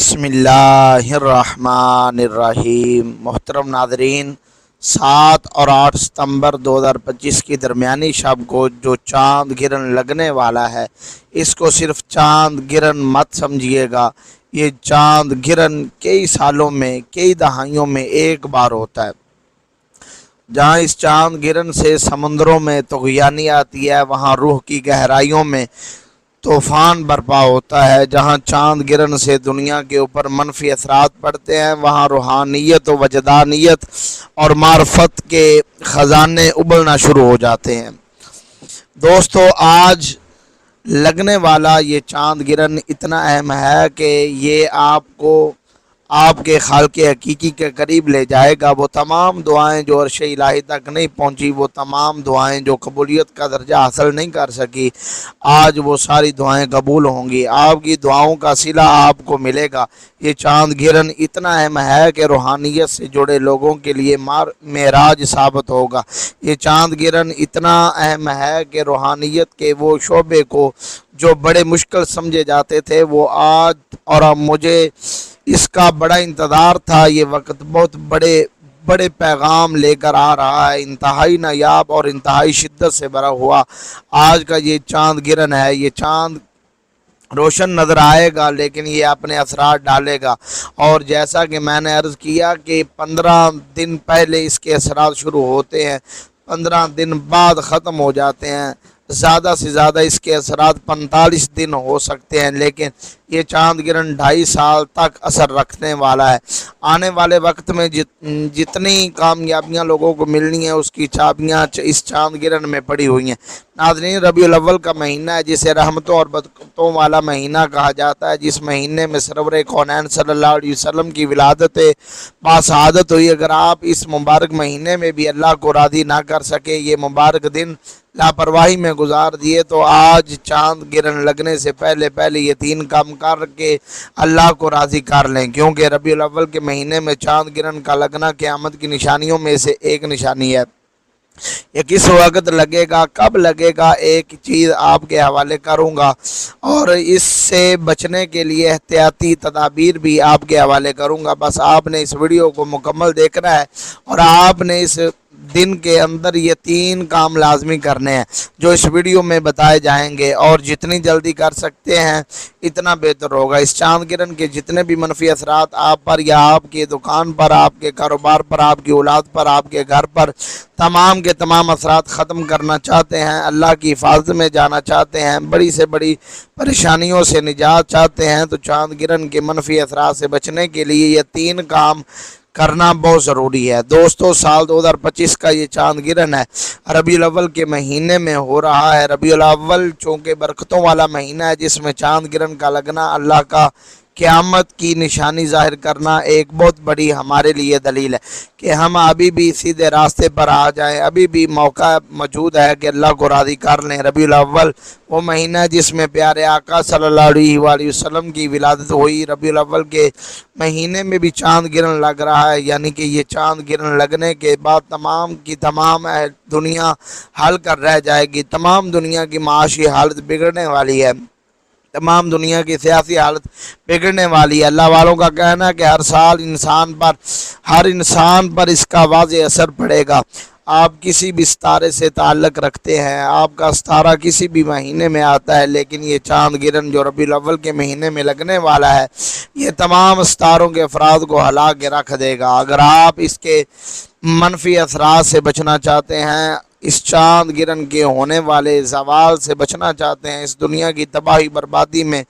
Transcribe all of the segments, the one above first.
बिस्मिल्लाहिर्रहमानिर्रहीम। मोहतरम नाज़रीन, 7 और 8 सितंबर 2025 की दरमियानी शब को जो चाँद गिरन लगने वाला है, इसको सिर्फ चाँद गिरन मत समझिएगा। ये चाँद गिरन कई सालों में, कई दहाइयों में एक बार होता है। जहाँ इस चाँद गिरन से समुद्रों में तुग़यानी आती है, वहाँ रूह की गहराइयों में तूफ़ान बर्पा होता है। जहाँ चाँद गिरन से दुनिया के ऊपर मनफी असरात पड़ते हैं, वहाँ रूहानियत व वजदानियत और मार्फत के ख़जाने उबलना शुरू हो जाते हैं। दोस्तों, आज लगने वाला ये चाँद गिरन इतना अहम है कि ये आपको आपके खालिक़ हकीकी के करीब ले जाएगा। वो तमाम दुआएं जो अर्श इलाही तक नहीं पहुंची, वो तमाम दुआएं जो कबूलियत का दर्जा हासिल नहीं कर सकी, आज वो सारी दुआएं कबूल होंगी। आपकी दुआओं का सिला आपको मिलेगा। ये चाँद गिरन इतना अहम है कि रूहानियत से जुड़े लोगों के लिए मेराज साबित होगा। ये चाँद गिरन इतना अहम है कि रूहानियत के वो शोबे को जो बड़े मुश्किल समझे जाते थे, वो आज और अब मुझे इसका बड़ा इंतज़ार था। ये वक्त बहुत बड़े पैगाम लेकर आ रहा है, इंतहाई नायाब और इंतहाई शिद्दत से भरा हुआ आज का ये चाँद गिरन है। ये चाँद रोशन नज़र आएगा, लेकिन ये अपने असरार डालेगा। और जैसा कि मैंने अर्ज़ किया कि 15 दिन पहले इसके असरार शुरू होते हैं, 15 दिन बाद ख़त्म हो जाते हैं। ज़्यादा से ज़्यादा इसके असरात 45 दिन हो सकते हैं, लेकिन ये चाँद गिरन 2.5 साल तक असर रखने वाला है। आने वाले वक्त में जितनी कामयाबियां लोगों को मिलनी है, उसकी चाबियां इस चाँद गिरन में पड़ी हुई हैं। नाज़रीन, रबीउल अव्वल का महीना है, जिसे रहमतों और बरकतों वाला महीना कहा जाता है, जिस महीने में सरवर कौनैन सल्लल्लाहु अलैहि वसल्लम की विलादत बासआदत हुई। अगर आप इस मुबारक महीने में भी अल्लाह को राज़ी ना कर सके, ये मुबारक दिन लापरवाही में गुजार दिए, तो आज चाँद गिरन लगने से पहले ये 3 काम करके अल्लाह को राज़ी कर लें, क्योंकि रबीउल अव्वल के महीने में चाँद गिरन का लगना क़यामत की निशानियों में से एक निशानी है। ये किस वक्त लगेगा, कब लगेगा, एक चीज़ आपके हवाले करूँगा और इससे बचने के लिए एहतियाती तदाबीर भी आपके हवाले करूँगा। बस आपने इस वीडियो को मुकम्मल देखना है और आपने इस दिन के अंदर ये 3 काम लाजमी करने हैं जो इस वीडियो में बताए जाएंगे, और जितनी जल्दी कर सकते हैं इतना बेहतर होगा। इस चाँद गिरन के जितने भी मनफी असरात आप पर या आपकी दुकान पर, आपके कारोबार पर, आपकी औलाद पर, आपके घर पर, तमाम के तमाम असरात ख़त्म करना चाहते हैं, अल्लाह की हिफाजत में जाना चाहते हैं, बड़ी से बड़ी परेशानियों से निजात चाहते हैं, तो चाँद गिरन के मनफी असरात से बचने के लिए ये 3 काम करना बहुत ज़रूरी है। दोस्तों, साल 2025 का ये चाँद गिरन है, रबीउल अव्वल के महीने में हो रहा है। रबीउल अव्वल चूँकि बरकतों वाला महीना है, जिसमें चाँद गिरन का लगना अल्लाह का क़यामत की निशानी ज़ाहिर करना एक बहुत बड़ी हमारे लिए दलील है कि हम अभी भी सीधे रास्ते पर आ जाएं। अभी भी मौका मौजूद है कि अल्लाह को राज़ी कर लें। रबीउल अव्वल वो महीना है जिसमें प्यारे आका सल्लल्लाहु अलैहि वसल्लम की विलादत हुई। रबीउल अव्वल के महीने में भी चाँद गिरन लग रहा है, यानी कि ये चाँद गिरन लगने के बाद तमाम की तमाम दुनिया हल कर रह जाएगी। तमाम दुनिया की माशी हालत बिगड़ने वाली है, तमाम दुनिया की सियासी हालत बिगड़ने वाली है। अल्लाह वालों का कहना है कि हर साल हर इंसान पर इसका वाज़ेह असर पड़ेगा। आप किसी भी सितारे से ताल्लुक़ रखते हैं, आपका सितारा किसी भी महीने में आता है, लेकिन ये चाँद गिरन जो रबीउल अव्वल के महीने में लगने वाला है, ये तमाम सितारों के अफराद को हिला के रख देगा। अगर आप इसके मनफी असरात से बचना चाहते हैं, इस चाँद गिरन के होने वाले ज़वाल से बचना चाहते हैं, इस दुनिया की तबाही बर्बादी में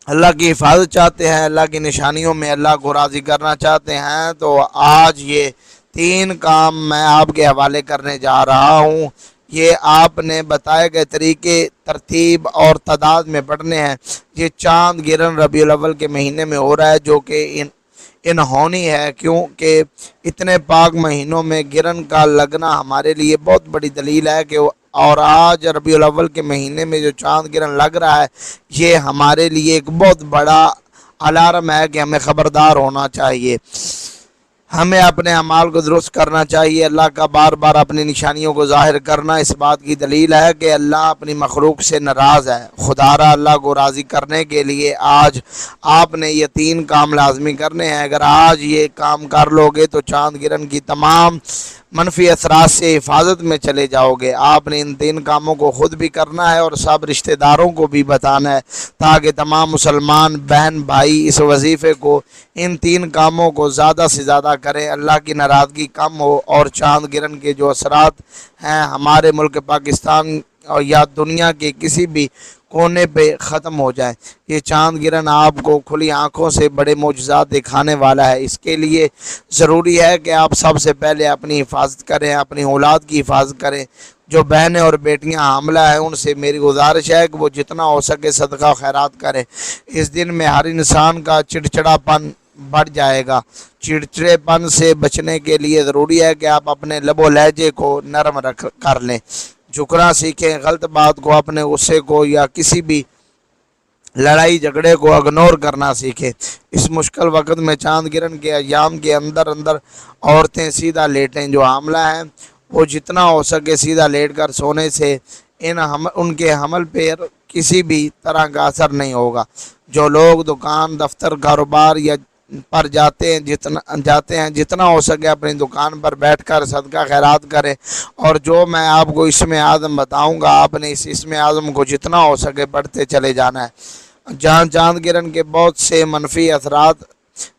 अल्लाह की हिफाजत चाहते हैं, अल्लाह की निशानियों में अल्लाह को राज़ी करना चाहते हैं, तो आज ये 3 काम मैं आपके हवाले करने जा रहा हूँ। ये आपने बताए गए तरीके, तरतीब और तादाद में पढ़ने हैं। ये चाँद गिरन रबीउल अव्वल के महीने में हो रहा है, जो कि इनहोनी है, क्योंकि इतने पाक महीनों में गिरन का लगना हमारे लिए बहुत बड़ी दलील है कि और आज रबीउल अव्वल के महीने में जो चाँद गिरन लग रहा है, ये हमारे लिए एक बहुत बड़ा अलार्म है कि हमें ख़बरदार होना चाहिए। हमें अपने अमाल को दुरुस्त करना चाहिए। अल्लाह का बार बार अपनी निशानियों को ज़ाहिर करना इस बात की दलील है कि अल्लाह अपनी मखलूक से नाराज़ है। खुदारा अल्लाह को राज़ी करने के लिए आज आपने ये 3 काम लाजमी करने हैं। अगर आज ये काम कर लोगे तो चाँद गिरन की तमाम मनफी असरात से हिफाजत में चले जाओगे। आपने इन 3 कामों को ख़ुद भी करना है और सब रिश्तेदारों को भी बताना है, ताकि तमाम मुसलमान बहन भाई इस वजीफ़े को, इन 3 कामों को ज़्यादा से ज़्यादा करें, अल्लाह की नाराज़गी कम हो और चाँद गिरन के जो असरात हैं हमारे मुल्क पाकिस्तान और या दुनिया के किसी भी कोने पे ख़त्म हो जाए। ये चाँद गिरन आपको खुली आँखों से बड़े मौजज़ात दिखाने वाला है। इसके लिए ज़रूरी है कि आप सबसे पहले अपनी हिफाजत करें, अपनी औलाद की हिफाजत करें। जो बहनें और बेटियां हामला हैं उनसे मेरी गुजारिश है कि वो जितना हो सके सदका खैरात करें। इस दिन में हर इंसान का चिड़चिड़ापन बढ़ जाएगा। चिड़चिड़ेपन से बचने के लिए ज़रूरी है कि आप अपने लबो लहजे को नरम कर लें, झुकना सीखें, गलत बात को, अपने गुस्से को या किसी भी लड़ाई झगड़े को इग्नोर करना सीखें। इस मुश्किल वक्त में चाँद गिरन के अयाम के अंदर अंदर औरतें सीधा लेटें। जो हामला हैं वो जितना हो सके सीधा लेट कर सोने से उनके हमल पर किसी भी तरह का असर नहीं होगा। जो लोग दुकान दफ्तर कारोबार या पर जाते हैं जितना हो सके अपनी दुकान पर बैठकर सदका खैरात करें। और जो मैं आपको इसमें आज़म बताऊंगा आपने इस इसमें आज़म को जितना हो सके बढ़ते चले जाना है। जहाँ चाँद गिरन के बहुत से मनफी असरात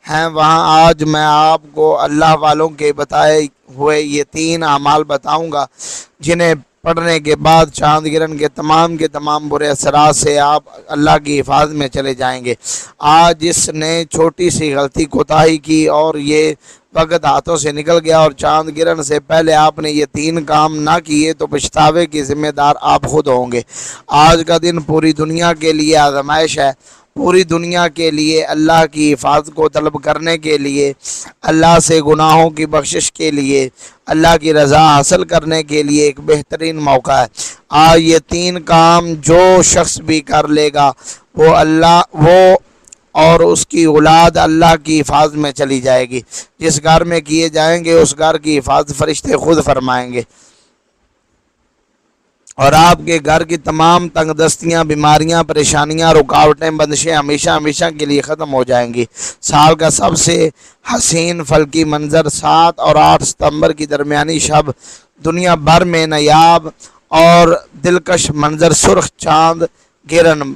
हैं वहाँ आज मैं आपको अल्लाह वालों के बताए हुए ये 3 अमाल बताऊंगा, जिन्हें पढ़ने के बाद चाँद गिरन के तमाम बुरे असरात से आप अल्लाह की हिफाजत में चले जाएंगे। आज जिसने छोटी सी गलती कोताही की और ये वक्त हाथों से निकल गया और चाँद गिरन से पहले आपने ये 3 काम ना किए तो पछतावे की जिम्मेदार आप खुद होंगे। आज का दिन पूरी दुनिया के लिए आजमाइश है। पूरी दुनिया के लिए अल्लाह की हिफाजत को तलब करने के लिए, अल्लाह से गुनाहों की बख्शिश के लिए, अल्लाह की रज़ा हासिल करने के लिए एक बेहतरीन मौका है। आज ये 3 काम जो शख्स भी कर लेगा वो और उसकी औलाद अल्लाह की हिफाजत में चली जाएगी। जिस घर में किए जाएंगे उस घर की हिफाजत फरिश्ते खुद फरमाएंगे और आपके घर की तमाम तंगदस्तियाँ, बीमारियाँ, परेशानियाँ, रुकावटें, बंदिशें हमेशा के लिए ख़त्म हो जाएंगी। साल का सबसे हसीन फल्की मंज़र 7 और 8 सितंबर की दरमियानी शब दुनिया भर में नायाब और दिलकश मंज़र सुर्ख चाँद गिरन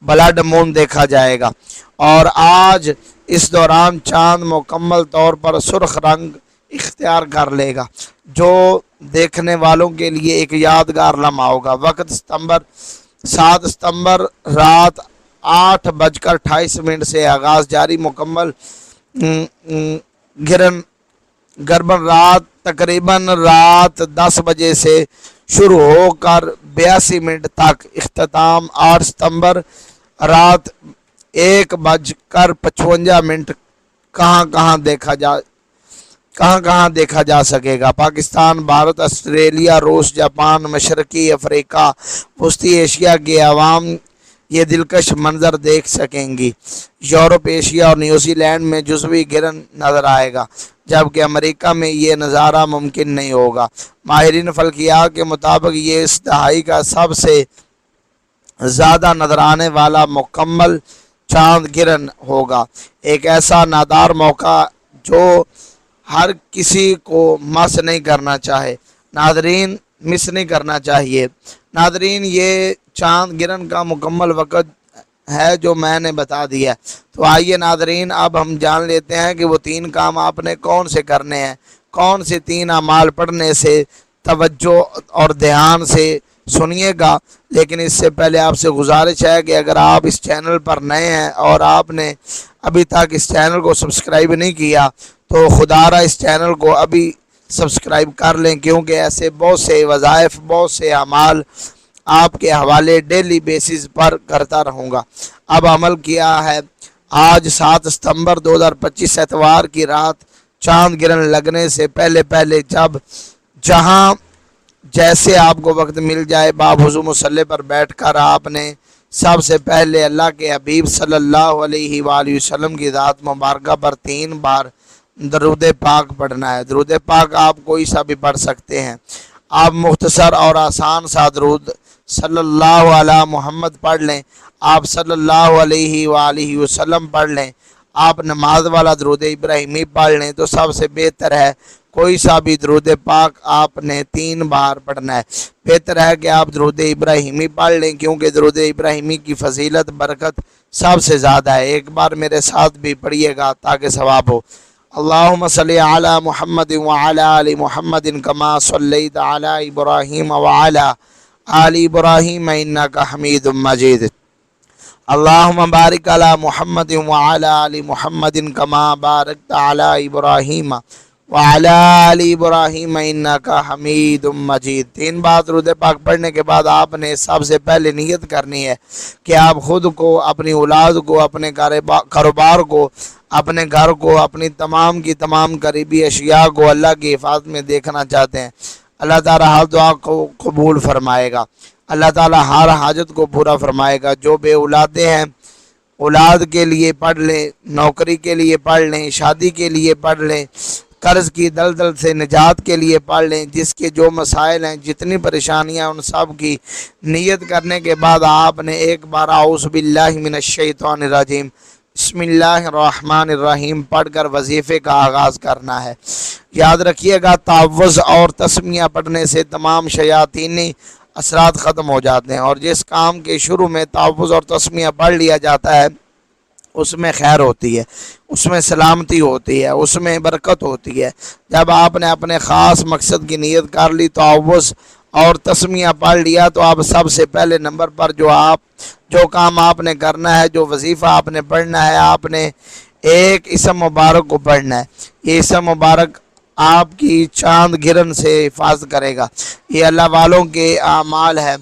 ब्लड मून देखा जाएगा। और आज इस दौरान चाँद मुकम्मल तौर पर सुर्ख रंग इख्तियार कर लेगा, जो देखने वालों के लिए एक यादगार लम्हा होगा। वक्त 7 सितंबर रात 8:28 से आगाज़ जारी मुकम्मल गर्भन रात तकरीबन रात 10 बजे से शुरू होकर 82 मिनट तक इख्तिताम 8 सितंबर रात 1:55 कहाँ देखा जा सकेगा। पाकिस्तान, भारत, ऑस्ट्रेलिया, रूस, जापान, मशरकी अफ्रीका, वस्ती एशिया के अवाम ये दिलकश मंजर देख सकेंगी। यूरोप, एशिया और न्यूजीलैंड में जुज़वी गिरन नज़र आएगा, जबकि अमेरिका में ये नज़ारा मुमकिन नहीं होगा। माहिरीन फल्कियात के मुताबिक ये इस दहाई का सबसे ज़्यादा नज़र आने वाला मुकम्मल चाँद गिरन होगा। एक ऐसा नादार मौका जो हर किसी को मिस नहीं करना चाहिए। नादरीन, ये चाँद गिरन का मुकम्मल वक़्त है जो मैंने बता दिया। तो आइए नादरीन, अब हम जान लेते हैं कि वो 3 काम आपने कौन से करने हैं, कौन से 3 अमाल पढ़ने से तवज्जो और ध्यान से सुनिएगा। लेकिन इससे पहले आपसे गुजारिश है कि अगर आप इस चैनल पर नए हैं और आपने अभी तक इस चैनल को सब्सक्राइब नहीं किया तो खुदारा इस चैनल को अभी सब्सक्राइब कर लें, क्योंकि ऐसे बहुत से वज़ाइफ, बहुत से अमाल आपके हवाले डेली बेसिस पर करता रहूँगा। अब अमल किया है। आज 7 सितंबर 2025 एतवार की रात चाँद गिरन लगने से पहले जहाँ जैसे आपको वक्त मिल जाए बावजूद मुसल्ले पर बैठकर आपने सबसे पहले अल्लाह के हबीब सल्लल्लाहु अलैहि वसल्लम की ज़ात मुबारका पर 3 बार درود پاک پڑھنا ہے۔ درود پاک آپ کوئی سا بھی پڑھ سکتے ہیں۔ آپ مختصر اور آسان سا درود صلی اللہ علی محمد پڑھ لیں، آپ صلی اللہ علیہ وآلہ وسلم پڑھ لیں، آپ نماز والا درود ابراہیمی پڑھ لیں تو سب سے بہتر ہے۔ کوئی سا بھی درود پاک آپ نے 3 بار پڑھنا ہے۔ بہتر ہے کہ آپ درود ابراہیمی پڑھ لیں، کیونکہ درود ابراہیمی کی فضیلت برکت سب سے زیادہ ہے۔ ایک بار میرے ساتھ بھی پڑھیے گا تاکہ ثواب ہو۔ اللہم صلی علی محمد وعلی آل محمد کما صلیت علی ابراہیم وعلی آل ابراہیم انکا حمید مجید۔ اللہم بارک علی محمد وعلی آل محمد کما بارکت علی ابراہیم وعلی آل ابراہیم انکا حمید مجید۔ 3 بار درود پاک پڑھنے کے بعد آپ نے سب سے پہلے نیت کرنی ہے کہ آپ خود کو، اپنی اولاد کو، اپنے کاروبار کو، اپنے گھر کو، اپنی تمام کی تمام قریبی اشیاء کو اللہ کی حفاظت میں دیکھنا چاہتے ہیں۔ اللہ تعالیٰ ہر دعا کو قبول فرمائے گا، اللہ تعالیٰ ہر حاجت کو پورا فرمائے گا۔ جو بے اولادیں ہیں اولاد کے لیے پڑھ لیں، نوکری کے لیے پڑھ لیں، شادی کے لیے پڑھ لیں، قرض کی دلدل سے نجات کے لیے پڑھ لیں، جس کے جو مسائل ہیں، جتنی پریشانیاں، ان سب کی نیت کرنے کے بعد آپ نے ایک بار اعوذ باللہ من الشیطان الرجیم بسم اللہ الرحمن الرحیم پڑھ کر وظیفے کا آغاز کرنا ہے۔ یاد رکھیے گا تعوذ اور تسمیہ پڑھنے سے تمام شیاطینی اثرات ختم ہو جاتے ہیں، اور جس کام کے شروع میں تعوذ اور تسمیہ پڑھ لیا جاتا ہے اس میں خیر ہوتی ہے، اس میں سلامتی ہوتی ہے، اس میں برکت ہوتی ہے۔ جب آپ نے اپنے خاص مقصد کی نیت کر لی، تعوذ اور تسمیہ پڑھ لیا، تو آپ سب سے پہلے نمبر پر جو کام آپ نے کرنا ہے، جو وظیفہ آپ نے پڑھنا ہے، آپ نے ایک اسم مبارک کو پڑھنا ہے۔ یہ اسم مبارک آپ کی چاند گرہن سے حفاظت کرے گا۔ یہ اللہ والوں کے اعمال ہے۔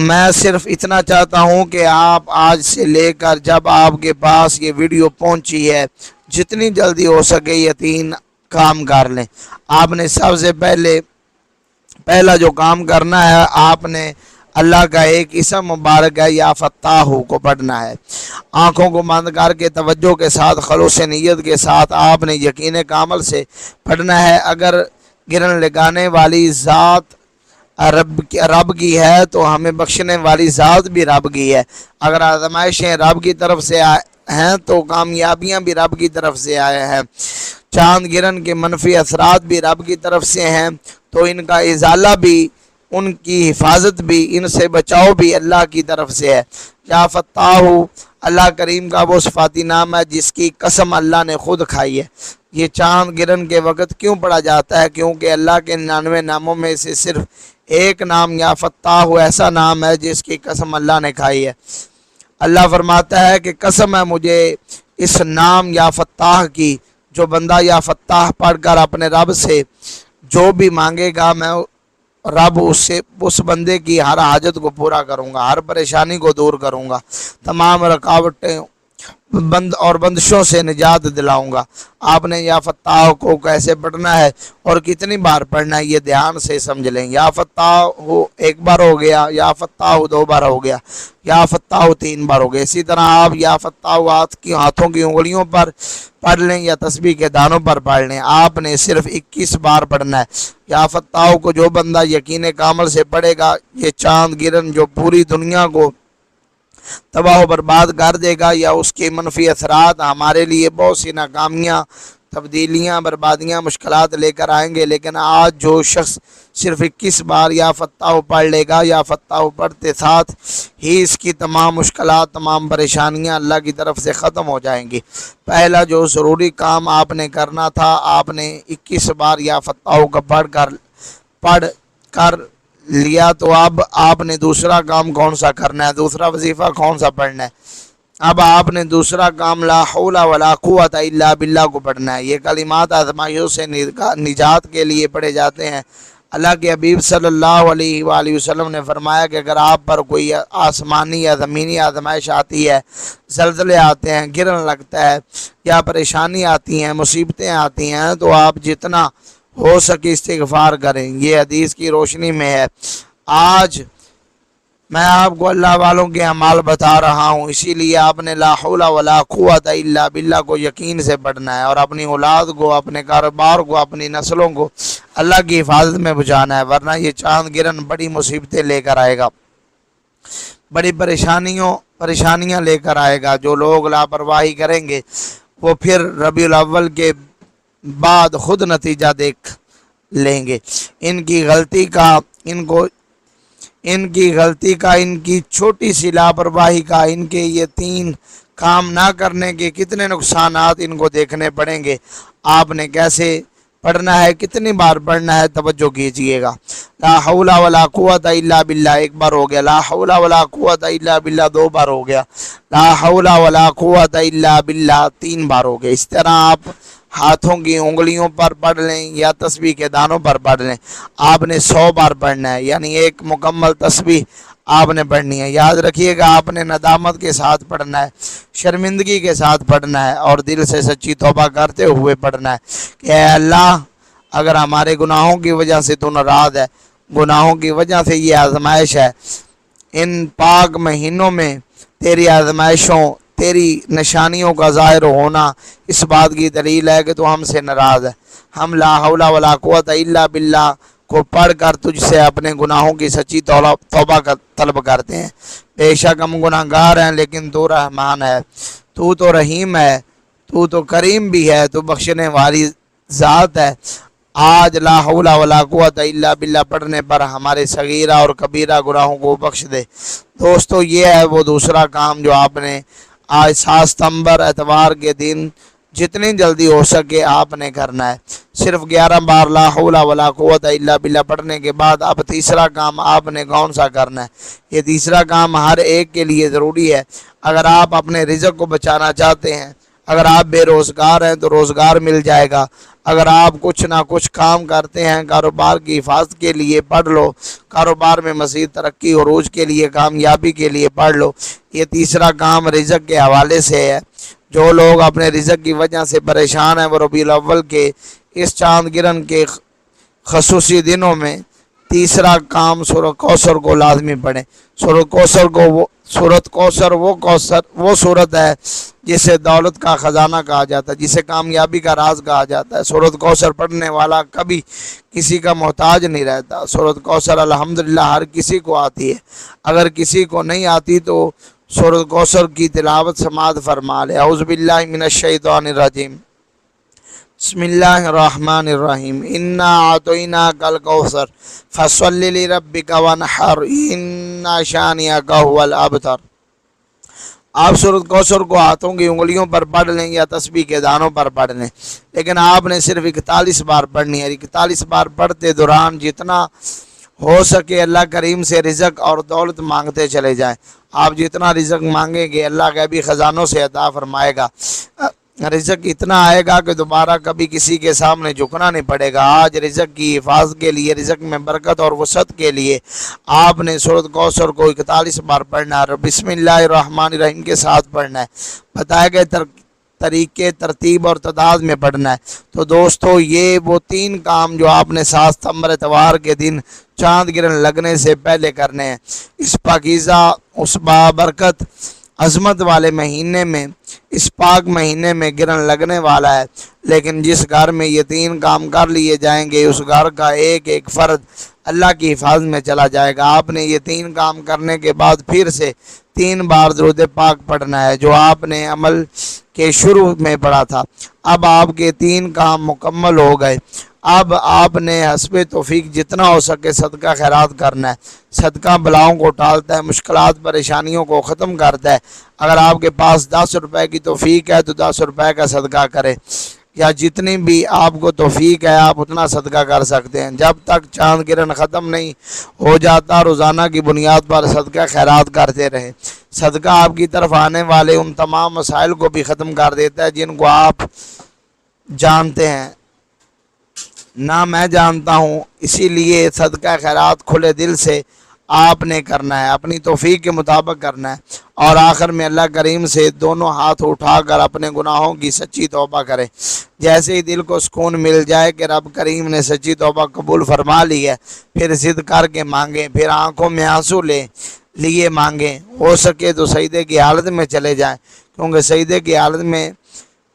میں صرف اتنا چاہتا ہوں کہ آپ آج سے لے کر جب آپ کے پاس یہ ویڈیو پہنچی ہے، جتنی جلدی ہو سکے یہ 3 کام کر لیں۔ آپ نے سب سے پہلا جو کام کرنا ہے، آپ نے اللہ کا ایک اسم مبارک ہے یا فتاح کو پڑھنا ہے۔ آنکھوں کو بند کر کے توجہ کے ساتھ، خلوص نیت کے ساتھ آپ نے یقین کامل سے پڑھنا ہے۔ اگر گرہن لگانے والی ذات رب کی ہے تو ہمیں بخشنے والی ذات بھی رب کی ہے۔ اگر آزمائشیں رب کی طرف سے ہیں تو کامیابیاں بھی رب کی طرف سے آئے ہیں۔ چاند گرہن کے منفی اثرات بھی رب کی طرف سے ہیں، تو ان کا ازالہ بھی، ان کی حفاظت بھی، ان سے بچاؤ بھی اللہ کی طرف سے ہے۔ یا فتاح اللہ کریم کا وہ صفاتی نام ہے جس کی قسم اللہ نے خود کھائی ہے۔ یہ چاند گرہن کے وقت کیوں پڑھا جاتا ہے؟ کیونکہ اللہ کے 99 ناموں میں سے صرف ایک نام یا فتاح ایسا نام ہے جس کی قسم اللہ نے کھائی ہے۔ اللہ فرماتا ہے کہ قسم ہے مجھے اس نام یا فتاح کی، جو بندہ یا فتاح پڑھ کر اپنے رب سے جو بھی مانگے گا، میں رب اس بندے کی ہر حاجت کو پورا کروں گا، ہر پریشانی کو دور کروں گا، تمام رکاوٹیں اور بندشوں سے نجات دلاؤں گا۔ آپ نے یا فتاح کو کیسے پڑھنا ہے اور کتنی بار پڑھنا ہے یہ دھیان سے سمجھ لیں۔ یا فتاح 1 بار ہو گیا، یا فتاح 2 بار ہو گیا، یا فتاح 3 بار ہو گیا۔ اسی طرح آپ یا فتاح ہاتھوں کی انگلیوں پر پڑھ لیں یا تسبیح کے دانوں پر پڑھ لیں۔ آپ نے صرف 21 بار پڑھنا ہے۔ یا فتاح کو جو بندہ یقین کامل سے پڑھے گا، یہ چاند گرہن جو پوری دنیا کو تباہ و برباد کر دے گا، یا اس کے منفی اثرات ہمارے لیے بہت سی ناکامیاں، تبدیلیاں، بربادیاں، مشکلات لے کر آئیں گے۔ لیکن آج جو شخص صرف 21 بار یا فتاح پڑھ لے گا، یا فتاح پڑھتے ساتھ ہی اس کی تمام مشکلات، تمام پریشانیاں اللہ کی طرف سے ختم ہو جائیں گی۔ پہلا جو ضروری کام آپ نے کرنا تھا، آپ نے 21 بار یا فتاح کا پڑھ کر لیا، تو اب آپ نے دوسرا کام کون سا کرنا ہے؟ دوسرا وظیفہ کون سا پڑھنا ہے؟ اب آپ نے دوسرا کام لا حول ولا قوت الا باللہ کو پڑھنا ہے۔ یہ کلمات آزمائشوں سے نجات کے لیے پڑھے جاتے ہیں۔ اللہ کے حبیب صلی اللہ علیہ وآلہ وسلم نے فرمایا کہ اگر آپ پر کوئی آسمانی یا زمینی آزمائش آتی ہے، زلزلے آتے ہیں، گرہن لگتا ہے، یا پریشانی آتی ہیں، مصیبتیں آتی ہیں، تو آپ جتنا ہو سکے استغفار کریں۔ یہ حدیث کی روشنی میں ہے۔ آج मैं आपको अल्लाह वालों के अमाल बता रहा हूँ, इसीलिए आपने ला हौला वला कुव्वता इल्ला बिल्लाह को यकीन से पढ़ना है और अपनी औलाद को, अपने कारोबार को, अपनी नस्लों को अल्लाह की हिफाजत में बुझाना है, वरना ये चांद गिरन बड़ी मुसीबतें लेकर आएगा, बड़ी परेशानियां लेकर आएगा। जो लोग लापरवाही करेंगे वो फिर रबीउल अव्वल के बाद खुद नतीजा देख लेंगे। इनकी गलती का, इनकी छोटी सी लापरवाही का, इनके ये 3 काम ना करने के कितने नुकसानात इनको देखने पड़ेंगे। आपने कैसे पढ़ना है, कितनी बार पढ़ना है, तवज्जो कीजिएगा। ला हौला वला कुव्वता इल्ला बिल्लाह 1 बार हो गया, ला हौला वला कुव्वता इल्ला बिल्लाह 2 बार हो गया, ला हौला वला कुव्वता इल्ला बिल्लाह 3 बार हो गया। इस तरह आप हाथों की उंगलियों पर पढ़ लें या तस्बीह के दानों पर पढ़ लें। आपने 100 बार पढ़ना है, यानी एक मुकम्मल तस्बीह आपने पढ़नी है। याद रखिएगा, आपने नदामत के साथ पढ़ना है, शर्मिंदगी के साथ पढ़ना है और दिल से सच्ची तौबा करते हुए पढ़ना है कि ऐ अल्लाह, अगर हमारे गुनाहों की वजह से तू नाराज़ है, गुनाहों की वजह से ये आजमाइश है, इन पाक महीनों में तेरी आजमाइशों, तेरी निशानियों का ज़ाहिर होना इस बात की दलील है कि तू हमसे नाराज़ है। हम ला हौला वला कुव्वता इल्ला बिल्लाह को पढ़ कर तुझसे अपने गुनाहों की सच्ची तौबा का तलब करते हैं। बेशक हम गुनाहगार हैं, लेकिन तू रहमान है, तू तो रहीम है, तू तो करीम भी है, तू बख्शने वाली ज़ात है। आज ला हौला वला कुव्वता इल्ला बिल्लाह पढ़ने पर हमारे सगीरा और कबीरा गुनाहों को बख्श दे। दोस्तों, ये है वो दूसरा काम जो आपने आज 7 सितंबर एतवार के दिन जितनी जल्दी हो सके आपने करना है। सिर्फ 11 बार ला हौला वला कुव्वता इल्ला बिल्लाह पढ़ने के बाद अब तीसरा काम आपने कौन सा करना है? ये तीसरा काम हर एक के लिए ज़रूरी है। अगर आप अपने रिज़्क़ को बचाना चाहते हैं, अगर आप बेरोज़गार हैं तो रोज़गार मिल जाएगा। अगर आप कुछ ना कुछ काम करते हैं कारोबार की हिफाजत के लिए, पढ़ लो। कारोबार में मज़ीद तरक्की और उरूज के लिए, कामयाबी के लिए पढ़ लो। ये तीसरा काम रिज़्क़ के हवाले से है। जो लोग अपने रिज़्क़ की वजह से परेशान हैं वो रबीउल अव्वल के इस चांद गिरन के खसूसी दिनों में तीसरा काम सूरत कौसर को लाजमी पढ़ें। सूरत कौसर वो सूरत है जिसे दौलत का ख़जाना कहा जाता है, जिसे कामयाबी का राज कहा जाता है। सूरत कौसर पढ़ने वाला कभी किसी का मोहताज नहीं रहता। सूरत कौसर अल्हम्दुलिल्लाह हर किसी को आती है। अगर किसी को नहीं आती तो सूरत कौसर की तिलावत समाअत फरमा ले। औज़ु बिल्लाहि मिनश शैतानिर रजीम। बिस्मिल्लाहिर्रहमानिर्रहीम। इन्ना आतैनाकल कौसर फसल्लि लिरब्बिका वनहर इन्ना शानिअका हुवल अबतर। आप सूरत कौसर को हाथों की उंगलियों पर पढ़ लें या तस्बीह के दानों पर पढ़ लें, लेकिन आपने सिर्फ 41 बार पढ़नी है। 41 बार पढ़ते दौरान जितना हो सके अल्लाह करीम से रिज़्क़ और दौलत मांगते चले जाएं। आप जितना रिज़्क़ मांगेंगे अल्लाह गैबी ख़जानों से अता फरमाएगा। रिज़्क़ इतना आएगा कि दोबारा कभी किसी के सामने झुकना नहीं पड़ेगा। आज रिज़्क़ की हिफाजत के लिए, रिज़्क़ में बरकत और वसअत के लिए आपने सूरत कौसर को 41 बार पढ़ना है। बिस्मिल्लाहिर्रहमानिर्रहीम के साथ पढ़ना है। बताए गए तरीके, तरतीब और तदाद में पढ़ना है। तो दोस्तों, ये वो 3 काम जो आपने 7 सितंबर एतवार के दिन चांद गिरन लगने से पहले करने हैं। इस पाकीज़ा, उस बाबरकत, अज़मत वाले महीने में, इस पाक महीने में गिरन लगने वाला है। लेकिन जिस घर में ये 3 काम कर लिए जाएंगे उस घर का एक एक फ़र्द अल्लाह की हिफाजत में चला जाएगा। आपने ये 3 काम करने के बाद फिर से 3 बार दुरूद पाक पढ़ना है जो आपने अमल के शुरू में पढ़ा था। अब आपके 3 काम मुकम्मल हो गए। अब आपने हस्बे तौफीक जितना हो सके सदका खैरात करना है। सदका बलाओं को टालता है, मुश्किलात परेशानियों को ख़त्म करता है। अगर आपके पास 10 रुपए की तौफीक है तो 10 रुपए का सदका करें, या जितनी भी आपको तौफीक है आप उतना सदका कर सकते हैं। जब तक चांद गिरन ख़त्म नहीं हो जाता रोज़ाना की बुनियाद पर सदका खैरात करते रहें। सदका आपकी तरफ आने वाले उन तमाम मसाइल को भी ख़त्म कर देता है जिनको आप जानते हैं ना मैं जानता हूँ। इसीलिए सदका खैरात खुले दिल से आपने करना है, अपनी तौफीक के मुताबिक करना है। और आखिर में अल्लाह करीम से दोनों हाथ उठाकर अपने गुनाहों की सच्ची तौबा करें। जैसे ही दिल को सुकून मिल जाए कि रब करीम ने सच्ची तौबा कबूल फरमा ली है, फिर ज़िद करके मांगें, फिर आंखों में आंसू लें, لیے مانگیں، ہو سکے تو سجدے کی حالت میں چلے جائیں، کیونکہ سجدے کی حالت میں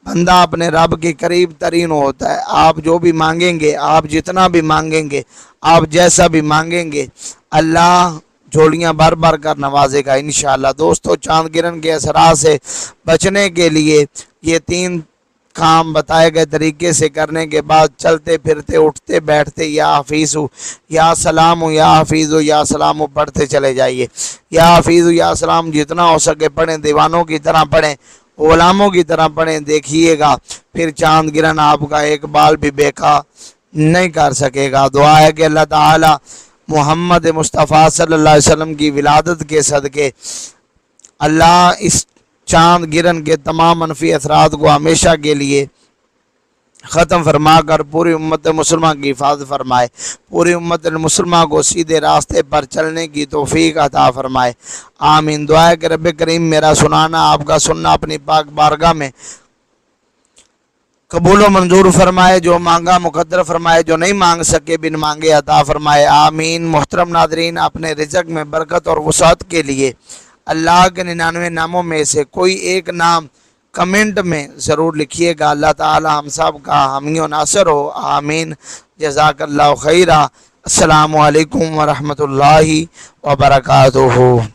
بندہ اپنے رب کے قریب ترین ہوتا ہے۔ آپ جو بھی مانگیں گے، آپ جتنا بھی مانگیں گے، آپ جیسا بھی مانگیں گے، اللہ جھولیاں بھر بھر کر نوازے گا انشاءاللہ۔ دوستو، چاند گرہن کے اثرات سے بچنے کے لیے یہ 3 کام بتائے گئے طریقے سے کرنے کے بعد چلتے پھرتے اٹھتے بیٹھتے یا حفیظو یا سلامو یا حفیظو یا سلامو پڑھتے چلے جائیے۔ یا حفیظو یا سلام جتنا ہو سکے پڑھیں، دیوانوں کی طرح پڑھیں، غلاموں کی طرح پڑھیں، دیکھیے گا پھر چاند گرہن آپ کا ایک بال بھی بیکا نہیں کر سکے گا۔ دعا ہے کہ اللہ تعالی محمد مصطفیٰ صلی اللہ علیہ وسلم کی ولادت کے صدقے اللہ اس چاند گرہن کے تمام منفی اثرات کو ہمیشہ کے لیے ختم فرما کر پوری امت مسلمہ کی حفاظت فرمائے، پوری امت مسلمہ کو سیدھے راستے پر چلنے کی توفیق عطا فرمائے، آمین۔ دعا ہے کہ رب کریم میرا سنانا، آپ کا سننا اپنی پاک بارگاہ میں قبول و منظور فرمائے، جو مانگا مقدر فرمائے، جو نہیں مانگ سکے بن مانگے عطا فرمائے، آمین۔ محترم ناظرین، اپنے رزق میں برکت اور وسعت کے لیے اللہ کے 99 ناموں میں سے کوئی ایک نام کمنٹ میں ضرور لکھیے گا۔ اللہ تعالی ہم سب کا حامی و ناصر ہو، آمین۔ جزاک اللہ خیرہ۔ السلام علیکم ورحمۃ اللہ وبرکاتہ۔